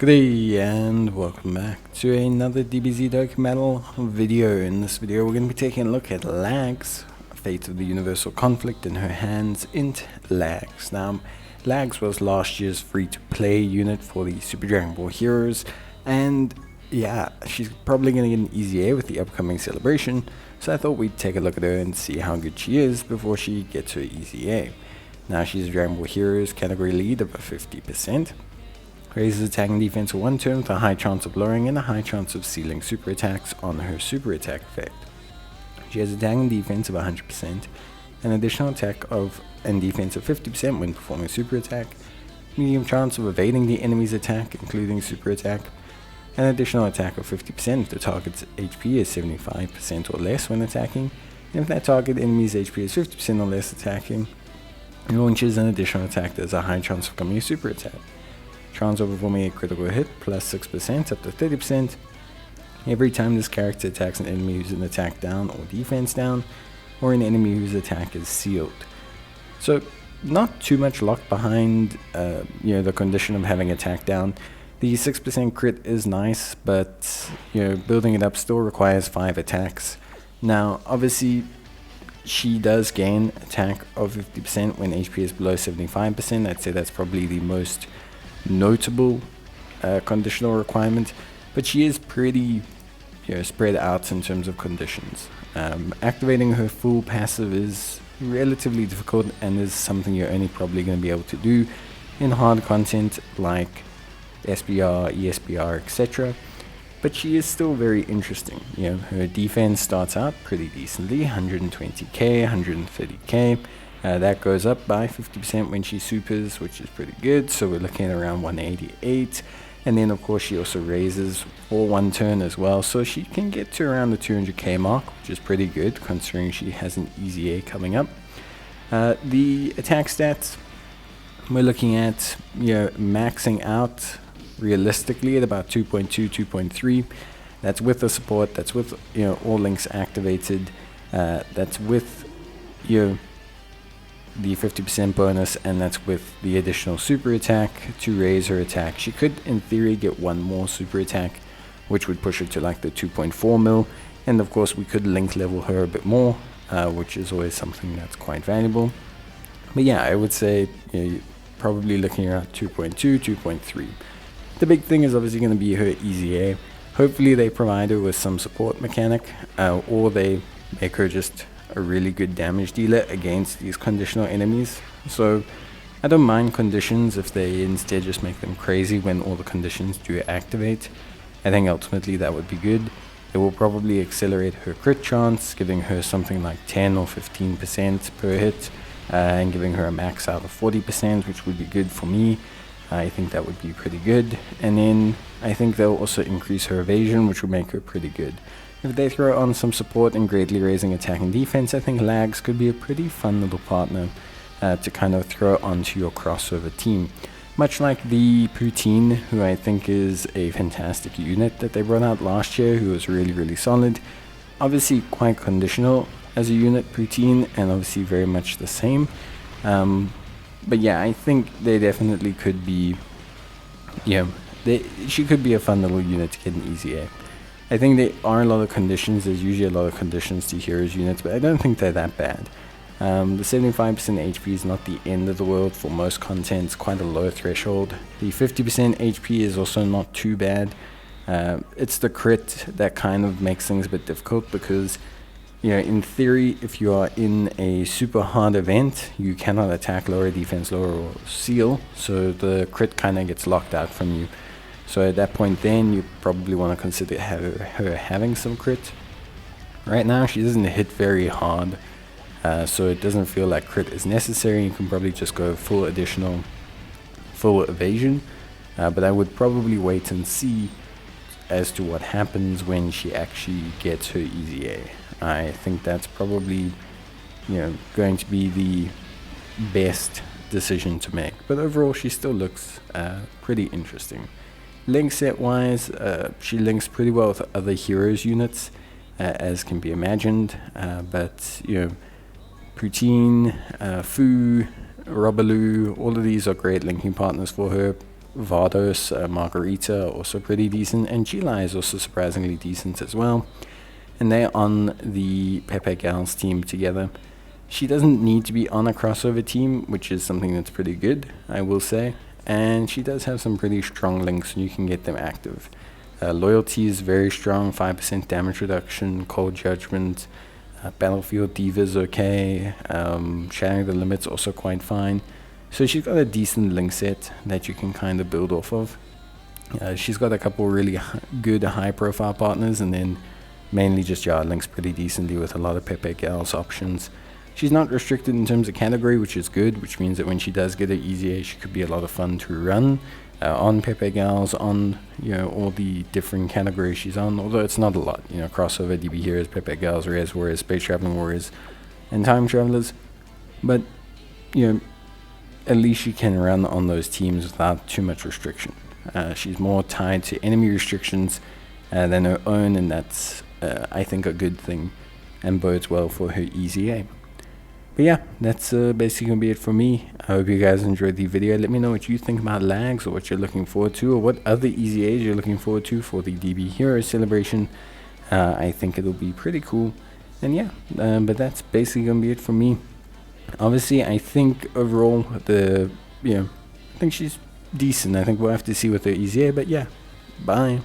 Good day and welcome back to another DBZ Dokkan Battle video. In this video we're going to be taking a look at Lagss, Fate of the Universal Conflict in her hands, INT Lagss. Now, Lagss was last year's free-to-play unit for the Super Dragon Ball heroes, and yeah, she's probably going to get an easy A with the upcoming celebration, so I thought we'd take a look at her and see how good she is before she gets her easy A. Now, she's a Dragon Ball Heroes category lead of 50%. Raises attack and defense for 1 turn with a high chance of lowering and a high chance of sealing super attacks on her super attack effect. She has attack and defense of 100%, an additional attack and defense of 50% when performing super attack, medium chance of evading the enemy's attack including super attack, an additional attack of 50% if the target's HP is 75% or less when attacking, and if that target enemy's HP is 50% or less attacking, it launches an additional attack that has a high chance of becoming a super attack. Chance of performing a critical hit plus 6% up to 30% every time this character attacks an enemy who's an attack down or defense down, or an enemy whose attack is sealed. So not too much locked behind the condition of having attack down. The 6% crit is nice, but building it up still requires 5 attacks. Now obviously she does gain attack of 50% when HP is below 75%. I'd say that's probably the most notable conditional requirement, but she is pretty spread out in terms of conditions. Activating her full passive is relatively difficult and is something you're only probably going to be able to do in hard content like SBR, ESBR, etc. But she is still very interesting. Her defense starts out pretty decently, 120k, 130k. That goes up by 50% when she supers, which is pretty good, so we're looking at around 188, and then of course she also raises for 1 turn as well, so she can get to around the 200k mark, which is pretty good considering she has an easy A coming up. The attack stats, we're looking at maxing out realistically at about 2.2, 2.3. That's with the support, that's with all links activated, that's with the 50% bonus, and that's with the additional super attack to raise her attack. She could in theory get 1 more super attack, which would push her to like the 2.4 mil, and of course we could link level her a bit more, which is always something that's quite valuable. But yeah, I would say probably looking around 2.2, 2.3. The big thing is obviously going to be her easy A. Hopefully they provide her with some support mechanic, or they make her just a really good damage dealer against these conditional enemies. So I don't mind conditions if they instead just make them crazy when all the conditions do activate. I think ultimately that would be good. It will probably accelerate her crit chance, giving her something like 10 or 15% per hit, and giving her a max out of 40%, which would be good for me. I think that would be pretty good. And then I think they'll also increase her evasion, which would make her pretty good. If they throw on some support and greatly raising attack and defense, I think Lagss could be a pretty fun little partner to kind of throw onto your crossover team. Much like the Poutine, who I think is a fantastic unit that they brought out last year, who was really, really solid. Obviously quite conditional as a unit, Poutine, and obviously very much the same. But yeah, I think they definitely could be, she could be a fun little unit to get an easy A. I think there are a lot of conditions. There's usually a lot of conditions to heroes units, but I don't think they're that bad. The 75% HP is not the end of the world for most content. It's quite a low threshold. The 50% HP is also not too bad. It's the crit that kind of makes things a bit difficult because, in theory, if you are in a super hard event, you cannot attack lower, defense lower, or seal, so the crit kind of gets locked out from you. So at that point then, you probably want to consider her having some crit. Right now, she doesn't hit very hard, so it doesn't feel like crit is necessary. You can probably just go full evasion, but I would probably wait and see as to what happens when she actually gets her easy A. I think that's probably going to be the best decision to make. But overall, she still looks pretty interesting. Link set wise, she links pretty well with other heroes units, as can be imagined, but Poutine, Fu, Robaloo, all of these are great linking partners for her. Vardos, Margarita also pretty decent, and Gila is also surprisingly decent as well. And they're on the Pepe Gals team together. She doesn't need to be on a crossover team, which is something that's pretty good, I will say. And she does have some pretty strong links, and you can get them active. Loyalty is very strong, 5% damage reduction, Cold Judgment, Battlefield Diva is okay, Shattering the Limit's also quite fine. So she's got a decent link set that you can kind of build off of. She's got a couple really good high profile partners, and then mainly just yard links pretty decently with a lot of Pepe Gals options. She's not restricted in terms of category, which is good, which means that when she does get her EZA, she could be a lot of fun to run on Pepe Gals, on all the different categories she's on, although it's not a lot. Crossover, DB Heroes, Pepe Gals, Res Warriors, Space Traveling Warriors, and Time Travelers. But at least she can run on those teams without too much restriction. She's more tied to enemy restrictions than her own, and that's, I think, a good thing and bodes well for her EZA. But yeah, that's basically going to be it for me. I hope you guys enjoyed the video. Let me know what you think about Lagss, or what you're looking forward to, or what other EZAs you're looking forward to for the DB Hero celebration. I think it'll be pretty cool. And yeah, but that's basically going to be it for me. Obviously, I think overall, I think she's decent. I think we'll have to see with her EZA, but yeah, bye.